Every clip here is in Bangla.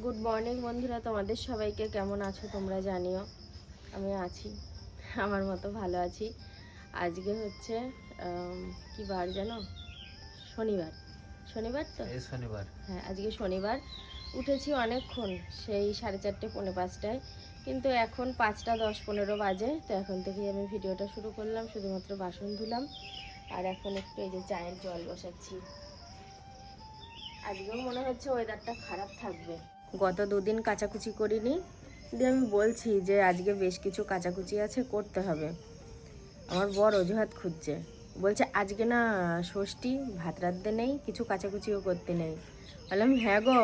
গুড মর্নিং বন্ধুরা, তোমাদের সবাইকে কেমন আছো তোমরা জানিও। আমি আছি, আমার মতো ভালো আছি। আজকে হচ্ছে কি বার জানো? শনিবার। শনিবার তো, শনিবার। হ্যাঁ আজকে শনিবার। উঠেছি অনেকক্ষণ, সেই 4:30 পৌনে 5টায়, কিন্তু এখন 5:10-15 বাজে। তো এখন থেকেই আমি ভিডিওটা শুরু করলাম, শুধুমাত্র বাসন ধুলাম আর এখন একটু এই যে চায়ের জল বসাচ্ছি। আজকেও মনে হচ্ছে ওয়েদারটা খারাপ থাকবে। গত দুদিন কাচাকুচি করিনি, দিয়ে আমি বলছি যে আজকে বেশ কিছু কাচাকুচি আছে, করতে হবে। আমার বর অজুহাত খুঁজছে, বলছে আজকে না ষষ্ঠী, ভাত রাঁধতে নেই, কিছু কাচাকুচিও করতে নেই। বললাম হ্যাঁ গো,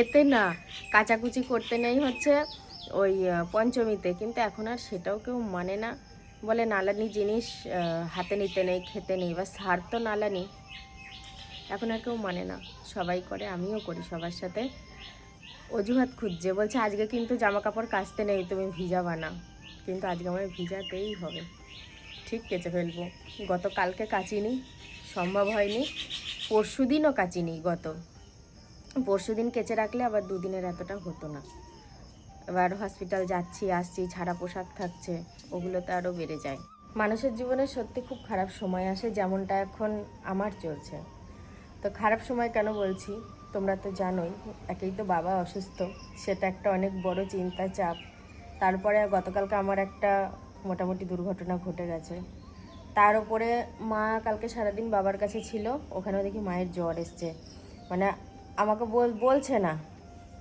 এতে না কাচাকুচি করতে নেই হচ্ছে ওই পঞ্চমীতে, কিন্তু এখন আর সেটাও কেউ মানে না। বলে নালানি জিনিস হাতে নিতে নেই, খেতে নেই, বা সার তো নালানি, এখন আর কেউ মানে না। সবাই করে, আমিও করি সবার সাথে। অজুহাত খুঁজছে, বলছে আজকে কিন্তু জামা কাপড় কাচতে নেই, তুমি ভিজাবা না। কিন্তু আজকে আমার ভিজাতেই হবে, ঠিক কেচে ফেলবো। গতকালকে কাচিনি, সম্ভব হয়নি। পরশুদিনও কাচিনি, পরশুদিন কেচে রাখলে আবার দুদিনের এতটা হতো না। এবার হসপিটাল যাচ্ছি আসছি, ছাড়া পোশাক থাকছে, ওগুলোতে আরও বেড়ে যায়। মানুষের জীবনে সত্যি খুব খারাপ সময় আসে, যেমনটা এখন আমার চলছে। তো খারাপ সময় কেন বলছি, তোমরা তো জানোই, একেই তো বাবা অসুস্থ, সেটা একটা অনেক বড় চিন্তা, চাপ। তারপরে গতকালকে আমার একটা মোটামুটি দুর্ঘটনা ঘটে গেছে। তার উপরে মা কালকে সারাদিন বাবার কাছে ছিল, ওখানেও দেখি মায়ের জ্বর এসছে। মানে আমাকে বলছে না,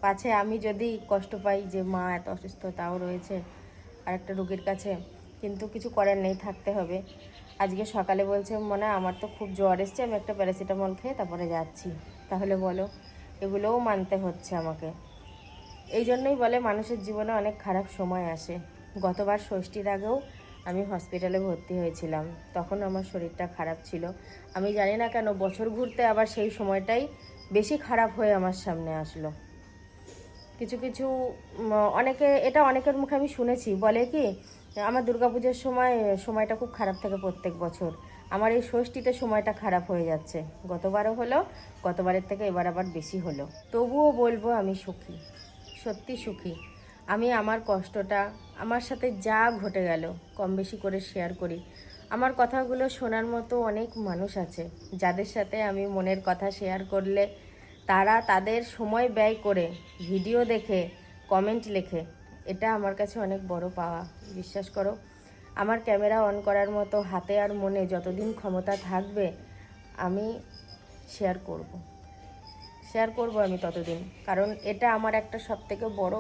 পাছে আমি যদি কষ্ট পাই যে মা এত অসুস্থ তাও রয়েছে আর একটা রোগীর কাছে, কিন্তু কিছু করার নেই, থাকতে হবে। আজকে সকালে বলছে মনে আমার তো খুব জ্বর এসছে, আমি একটা প্যারাসিটামল খেয়ে তারপরে যাচ্ছি। তাহলে বলো, এগুলোও মানতে হচ্ছে আমাকে। এই জন্যই বলে মানুষের জীবনে অনেক খারাপ সময় আসে। গতবার ষষ্ঠীর আগেও আমি হসপিটালে ভর্তি হয়েছিলাম, তখন আমার শরীরটা খারাপ ছিল। আমি জানি না কেন বছর ঘুরতে আবার সেই সময়টাই বেশি খারাপ হয়ে আমার সামনে আসলো। কিছু কিছু অনেকে, এটা অনেকের মুখে আমি শুনেছি, বলে কি আমার দুর্গাপুজোর সময়টা খুব খারাপ থাকে প্রত্যেক বছর, আমার এই ষষ্ঠীতে সময়টা খারাপ হয়ে যাচ্ছে। গতবারও হলো, গতবারের থেকে এবার আবার বেশি হলো। তবুও বলবো আমি সুখী, সত্যি সুখী। আমি আমার কষ্টটা, আমার সাথে যা ঘটে গেল, কম বেশি করে শেয়ার করি। আমার কথাগুলো শোনার মতো অনেক মানুষ আছে, যাদের সাথে আমি মনের কথা শেয়ার করলে তারা তাদের সময় ব্যয় করে ভিডিও দেখে কমেন্ট লেখে। এটা আমার কাছে অনেক বড় পাওয়া, বিশ্বাস করো। আমার ক্যামেরা অন করার মতো হাতে আর মনে যতদিন ক্ষমতা থাকবে আমি শেয়ার করব আমি ততদিন। কারণ এটা আমার একটা সবথেকে বড়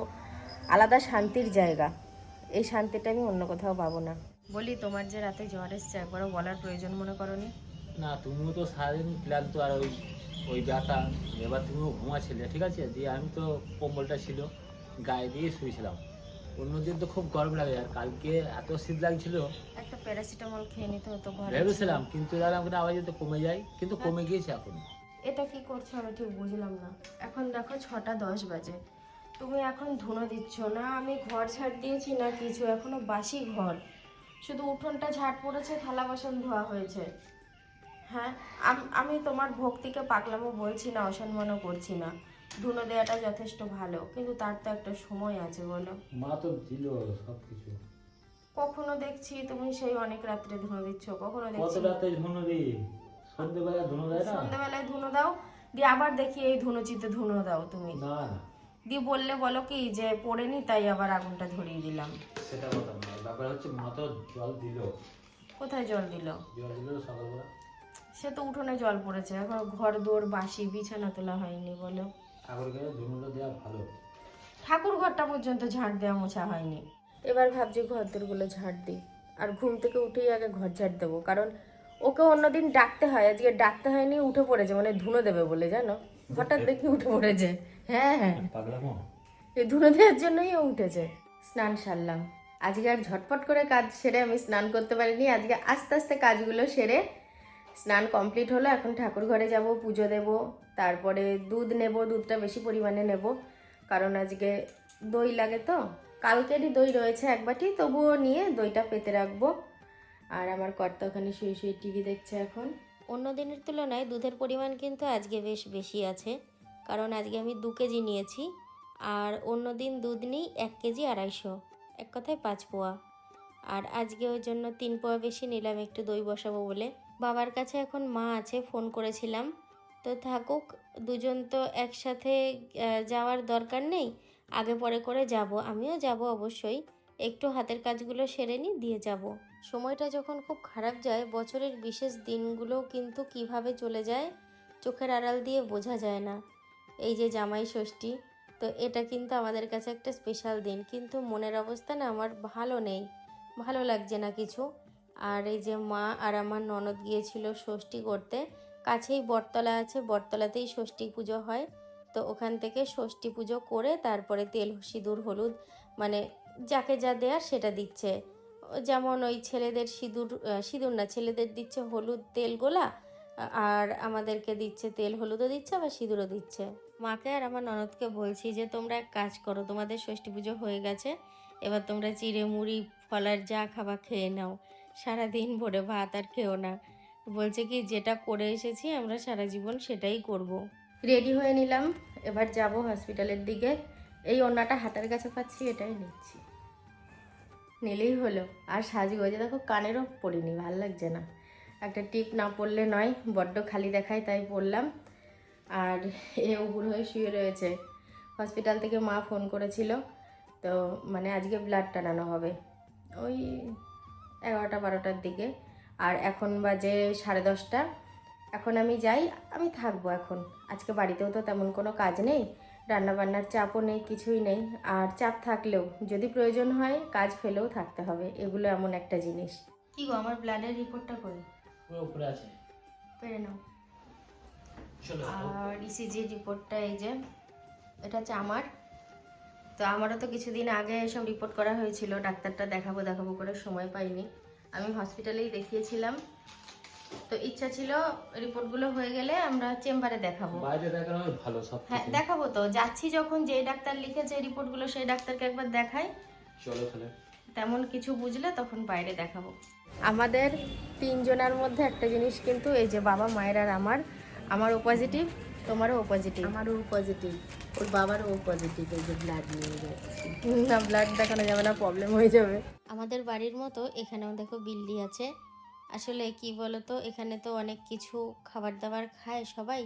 আলাদা শান্তির জায়গা। এই শান্তিটা আমি অন্য কোথাও পাবো না। বলি, তোমার যে রাতে জ্বর এসছে, একবারও বলার প্রয়োজন মনে করোনি? না, তুমিও তো সারাদিন ক্লান্ত, আর ওই ওই ব্যথা, এবার তুমিও ঘুমাচ্ছিলে, ঠিক আছে, দিয়ে আমি তো কম্বলটা ছিল গায়ে দিয়ে শুয়েছিলাম। অন্যদিন তো খুব গরম লাগে, আর কালকে এত শীত লাগছিল, একটা প্যারাসিটামল খেয়ে নিতে হতো, ঘরে ছিল। ভেবেছিলাম, কিন্তু এলাম আবার যদি কমে যায়, কিন্তু কমে গিয়েছে এখন। এটা কি করছো আমি ঠিক বুঝলাম না। এখন দেখো 6:10 বাজে, তুমি এখন ধুনো দিচ্ছ না, আমি ঘর ঝাড় দিয়েছি না কিছু, এখনো বাসি ঘর, শুধু উঠোনটা ঝাড় পড়েছে, থালা বাসন ধোয়া হয়েছে। হ্যাঁ, আমি তোমার ভক্তিকে পাগলামো বলছি না, অসম্মানও করছি না। ধুনো দেওয়াটা যথেষ্ট ভালো, কিন্তু তার তো একটা সময় আছে, বলো। মা তো দিল সবকিছু। কখনো দেখছি তুমি সেই অনেক রাত্রে ধুনো দিচ্ছ, কখনো কত দেখছি রাতে ধুনো দিই, সন্ধ্যেবেলা ধুনো দেয় না। সন্ধ্যেবেলায় ধুনো দাও, দিয়ে আবার দেখি এই ধুনোচিতে ধুনো দাও তুমি। না না, দিয়ে বললে বলো কি যে পড়েনি তাই আবার আগুনটা ধরিয়ে দিলাম। সেটা কথা না, ব্যাপার হচ্ছে মা তো জল দিল। কোথায় জল দিল? জল দিল সকালবেলা। সে তো উঠোনে জল পড়েছে, এখন ঘর দোর বাসি, বিছানা তোলা হয়নি, বলো। ঠাকুরকে ধুনোটা দেওয়া ভালো। ঠাকুর ঘরটা পর্যন্ত ঝাড় দেওয়া মোছা হয়নি। এবার ভাবছি ঘর দোরগুলো ঝাড় দিই, আর ঘুম থেকে উঠেই আগে ঘর ঝাড় দেবো। কারণ ওকে অন্যদিন ডাকতে হয়, আজকে ডাকতে হয়নি, উঠে পড়েছে, মানে ধুনো দেবে বলে, জানো, হঠাৎ দেখি উঠে পড়েছে। হ্যাঁ হ্যাঁ, পাগলামো। এই ধুনো দেওয়ার জন্যই ও উঠেছে। স্নান সারলাম আজকে, আর ঝটপট করে কাজ সেরে আমি স্নান করতে পারিনি। আজকে আস্তে আস্তে কাজগুলো সেরে স্নান কমপ্লিট হলো। এখন ঠাকুর ঘরে যাব, পুজো দেব, তারপরে দুধ নেব, দুধটা বেশি পরিমাণে নেব, কারণ আজকে দই লাগে তো। কালকেরই দই রয়েছে এক বাটি, তবুও নিয়ে দইটা পেতে রাখবো। আর আমার কর্তা ওখানে শুয়ে শুয়ে টিভি দেখছে এখন। অন্য দিনের তুলনায় দুধের পরিমাণ কিন্তু আজকে বেশ বেশি আছে, কারণ আজকে আমি 2 কেজি নিয়েছি। আর অন্য দিন দুধ নিই 1 কেজি 250, এক কথায় 5 পোয়া। আর আজকে ওই জন্য 3 পোয়া বেশি নিলাম, একটু দই বসাবো বলে। বাবার কাছে এখন মা আছে, ফোন করেছিলাম, তো থাকুক, দুজন তো একসাথে যাওয়ার দরকার নেই, আগে পরে করে যাব, আমিও যাব অবশ্যই, একটু হাতের কাজগুলো সেরে নিই, দিয়ে যাব। সময়টা যখন খুব খারাপ যায়, বছরের বিশেষ দিনগুলোও কিন্তু কিভাবে চলে যায় চোখের আড়াল দিয়ে বোঝা যায় না। এই যে জামাই ষষ্ঠী, তো এটা কিন্তু আমাদের কাছে একটা স্পেশাল দিন, কিন্তু মনের অবস্থা না আমার ভালো নেই, ভালো লাগছে না কিছু। আর এই যে মা আর আমার ননদ গিয়েছিল ষষ্ঠী করতে, কাছেই বটতলা আছে, বটতলাতেই ষষ্ঠী পুজো হয়, তো ওখান থেকে ষষ্ঠী পুজো করে তারপরে তেল সিঁদুর হলুদ মানে যাকে যা দেয়ার সেটা দিচ্ছে। যেমন ওই ছেলেদের সিঁদুর না, ছেলেদের দিচ্ছে হলুদ তেল গোলা, আর আমাদেরকে দিচ্ছে তেল হলুদও দিচ্ছে, আবার সিঁদুরও দিচ্ছে। মাকে আর আমার ননদকে বলছি যে তোমরা এক কাজ করো, তোমাদের ষষ্ঠী পুজো হয়ে গেছে, এবার তোমরা চিড়ে মুড়ি ফলার যা খাবার খেয়ে নাও, সারাদিন ভরে ভাত আর খেও না। বলছে কি যেটা করে এসেছি আমরা সারা জীবন সেটাই করব। রেডি হয়ে নিলাম, এবার যাব হসপিটালের দিকে। এই ওড়নাটা হাতের কাছে পাচ্ছি, এটাই নিচ্ছি, নিলেই হলো। আর সাজগোজে দেখো, কানেরও পরিনি, ভাল লাগছে না, একটা টিপ না পরলে নয়, বড্ড খালি দেখায়, তাই পরলাম। আর এ উপুর হয়ে শুয়ে রয়েছে। হসপিটাল থেকে মা ফোন করেছিল, তো মানে আজকে ব্লাড টানানো হবে ওই 11টা-12টার দিকে, আর এখন বাজে 10:30। এখন আমি যাই, আমি থাকবো এখন, আজকে বাড়িতেও তো তেমন কোনো কাজ নেই, রান্নাবান্নার চাপও নেই, কিছুই নেই। আর চাপ থাকলেও যদি প্রয়োজন হয় কাজ ফেলেও থাকতে হবে, এগুলো এমন একটা জিনিস। কি গো, আমার ব্লাডের রিপোর্টটা কই? পুরো উপরে আছে, পেরে নাও। চলো। আর ইসিজির রিপোর্টটা এই যে, এটা হচ্ছে আমার। তো আমারও তো কিছুদিন আগে এসব রিপোর্ট করা হয়েছিল, ডাক্তারটা দেখাবো দেখাবো করে সময় পাইনি, আমি হসপিটালেই দেখিয়েছিলাম। তো ইচ্ছা ছিল রিপোর্টগুলো হয়ে গেলে আমরা চেম্বারে দেখাবো। বাইরে দেখানো ভালো সব। হ্যাঁ দেখাবো, তো যাচ্ছি যখন, যে ডাক্তার লিখেছে রিপোর্টগুলো সেই ডাক্তারকে একবার দেখাই, চলো তাহলে। তেমন কিছু বুঝলে তখন বাইরে দেখাবো। আমাদের 3 জনের মধ্যে একটা জিনিস কিন্তু, এই যে বাবা মায়ের আর আমার ও পজিটিভ, তোমারও ও পজিটিভ। আমারও পজিটিভ, ওর বাবারও পজিটিভ, এই যে ব্লাড নিয়ে যাচ্ছি। না, ব্লাড দেখানো যাবে না, প্রবলেম হয়ে যাবে। আমাদের বাড়ির মতো এখানেও দেখো বিল্লি আছে। আসলে কি বলতো, এখানে তো অনেক কিছু খাবার দাবার খায় সবাই,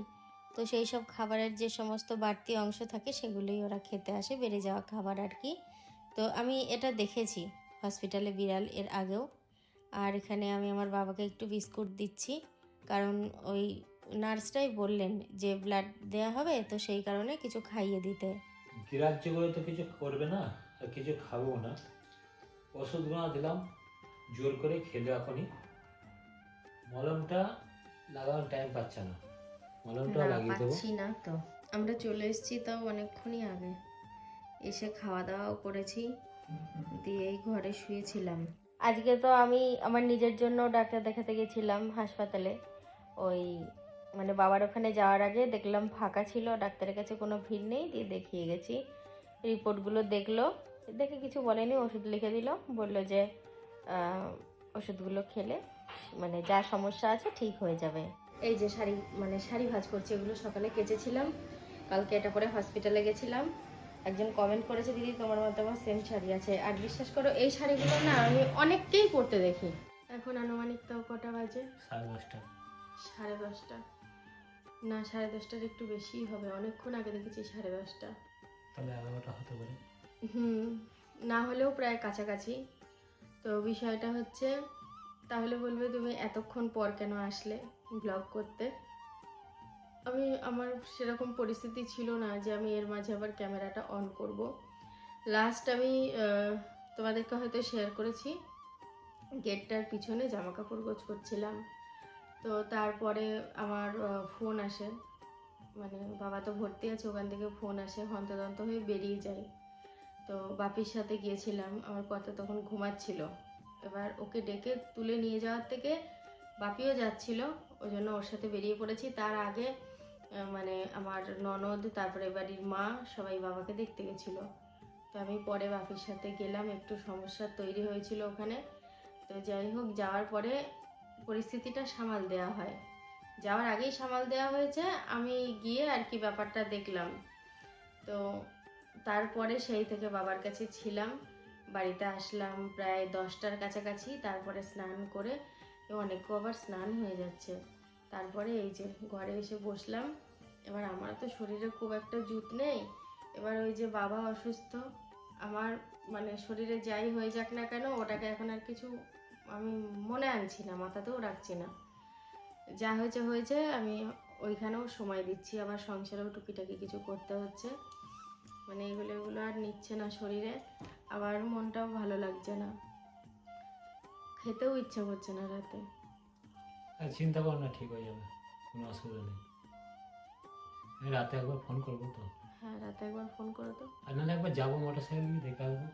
তো সেই সব খাবারের যে সমস্ত বাড়তি অংশ থাকে সেগুলোই ওরা খেতে আসে, বেড়ে যাওয়া খাবার আর কি। তো আমি এটা দেখেছি হসপিটালে বিড়াল এর আগেও। আর এখানে আমি আমার বাবাকে একটু বিস্কুট দিচ্ছি, কারণ ওই নার্সটাই বললেন যে ব্লাড দেওয়া হবে, তো সেই কারণে কিছু খাইয়ে দিতে। গ্রাহ্য করে তো কিছু করবে না, আর কিছু খাবো না, ওষুধগুলো দিলাম, জোর করে খেলো এখনই। মলমটা লাগানোর টাইম পাচ্ছে না, মলমটা লাগিয়ে দেবো। পাচ্ছি না তো, আমরা চলে এসেছি তাও অনেকক্ষণই আগে, এসে খাওয়া দাওয়াও করেছি, দিয়ে এই ঘরে শুয়েছিলাম। আজকে তো আমি আমার নিজের জন্য ডাক্তার দেখাতে গেছিলাম হাসপাতালে, ওই মানে বাবার ওখানে যাওয়ার আগে দেখলাম ফাঁকা ছিল, ডাক্তারের কাছে কোনো ভিড় নেই, দিয়ে দেখিয়ে গেছি। রিপোর্টগুলো দেখলো, দেখে কিছু বলেনি, ওষুধ লিখে দিল, বললো যে ওষুধগুলো খেলে মানে যা সমস্যা আছে ঠিক হয়ে যাবে। এই যে শাড়ি ভাঁজ করছি, এগুলো সকালে কেচেছিলাম, কালকে এটা পরে হসপিটালে গেছিলাম। একজন কমেন্ট করেছে, দিদি তোমার মতো আমার সেম শাড়ি আছে, আর বিশ্বাস করো এই শাড়িগুলো না আমি অনেককেই পরতে দেখি। এখন আনুমানিক তো কটা বাজে? 10:30। 10:30? না, 10:30টার একটু বেশিই হবে, অনেকক্ষণ আগে দেখেছি 10:30টা। তাহলে 11টা হতে পারে। না হলেও প্রায় কাছাকাছি। তো বিষয়টা হচ্ছে, তাহলে বলবে তুমি এতক্ষণ পর কেন আসলে ব্লগ করতে। আমার সেরকম পরিস্থিতি ছিল না যে আমি এর মাঝে আবার ক্যামেরাটা অন করব। লাস্ট আমি তোমাদেরকে হয়তো শেয়ার করেছি, গেটটার পিছনে জামা কাপড় গোছ করছিলাম, তো তারপরে আমার ফোন আসে, মানে বাবা তো ভর্তি আছে, ওখান থেকে ফোন আসে, হন্তদন্ত হয়ে বেরিয়ে যাই। তো বাপির সাথে গিয়েছিলাম, আমার কথা তখন ঘুমাচ্ছিল, এবার ওকে ডেকে তুলে নিয়ে যাওয়ার থেকে বাপিও যাচ্ছিল, ওই জন্য ওর সাথে বেরিয়ে পড়েছি। তার আগে মানে আমার ননদ, তারপরে বাড়ির মা, সবাই বাবাকে দেখতে গেছিলো। তো আমি পরে বাপির সাথে গেলাম, একটু সমস্যা তৈরি হয়েছিল ওখানে। তো যাই হোক, যাওয়ার পরে পরিস্থিতিটা সামাল দেওয়া হয়, যাওয়ার আগেই সামাল দেওয়া হয়েছে, আমি গিয়ে আর কি ব্যাপারটা দেখলাম। তো তারপরে সেই থেকে বাবার কাছে ছিলাম। বাড়িতে আসলাম প্রায় 10টার কাছাকাছি, তারপরে স্নান করে অনেকও আবার স্নান হয়ে যাচ্ছে। তারপরে এই যে ঘরে এসে বসলাম। এবার আমার তো শরীরে খুব একটা জুত নেই। এবার ওই যে বাবা অসুস্থ, আমার মানে শরীরে যাই হয়ে যাক না কেন ওটাকে এখন আর কিছু আমি মনে আনছি না, মাথাতেও রাখছি না। যা হয়েছে হয়েছে, আমি ওইখানেও সময় দিচ্ছি, আবার সংসারেও টুকিটাকি কিছু করতে হচ্ছে। মানে এগুলো আর নিচ্ছে না শরীরে, আবার মনটাও ভালো লাগছে না, খেতেও ইচ্ছা করছে না রাতে। আর চিন্তা করো না, ঠিক হয়ে যাবে, কোনো অসুবিধা নেই। আমি রাতে একবার ফোন করবো তো। হ্যাঁ, রাতে একবার ফোন করো তো। আর নাহলে একবার যাবো মোটর সাইকেল নিয়ে দেখে আসবো।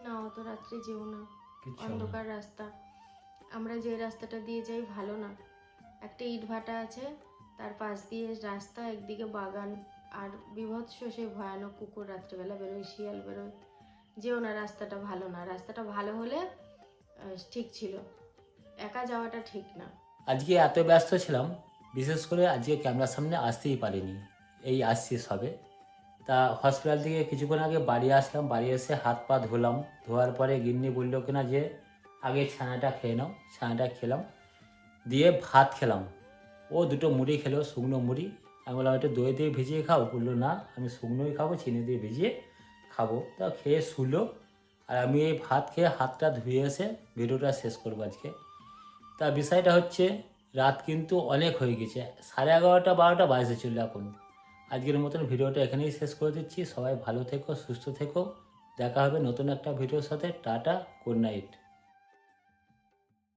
না, অত রাত্রে যেও না, কিচ্ছু হবে না। অন্ধকার রাস্তা। আমরা যে রাস্তাটা দিয়ে যাই ভালো না, একটা ইট ভাটা আছে, তার পাশ দিয়ে রাস্তা, একদিকে বাগান, আর বিভৎস সেই ভয়ানক কুকুর রাত্রেবেলা বেরোয়, শিয়াল বেরোয়। যেও না, রাস্তাটা ভালো না। রাস্তাটা ভালো হলে ঠিক ছিল, একা যাওয়াটা ঠিক না। আজকে এত ব্যস্ত ছিলাম, বিশেষ করে আজকে ক্যামেরার সামনে আসতেই পারিনি। এই আসছি সবে। তা হসপিটাল থেকে কিছুক্ষণ আগে বাড়ি আসলাম, বাড়ি এসে হাত পা ধুলাম। ধোয়ার পরে গিন্নি বললো কিনা যে আগে ছানাটা খেয়ে নাও। ছানাটা খেলাম, দিয়ে ভাত খেলাম। ও দুটো মুড়ি খেলো, শুকনো মুড়ি। আমি বললাম একটু দই দিয়ে ভিজিয়ে খাও, বললো না আমি শুকনোই খাবো, চিনি দিয়ে ভিজিয়ে খাবো। তা খেয়ে শুলো। আর আমি এই ভাত খেয়ে হাতটা ধুয়ে এসে ভিডিওটা শেষ করবো আজকে। তা বিষয়টা হচ্ছে, রাত কিন্তু অনেক হয়ে গেছে, 11:30 12টা বাজতে চললো এখন। আজকের মতন ভিডিওটা এখানেই শেষ করে দিচ্ছি। সবাই ভালো থেকো, সুস্থ থেকো। দেখা হবে নতুন একটা ভিডিওর সাথে। Tata, good night.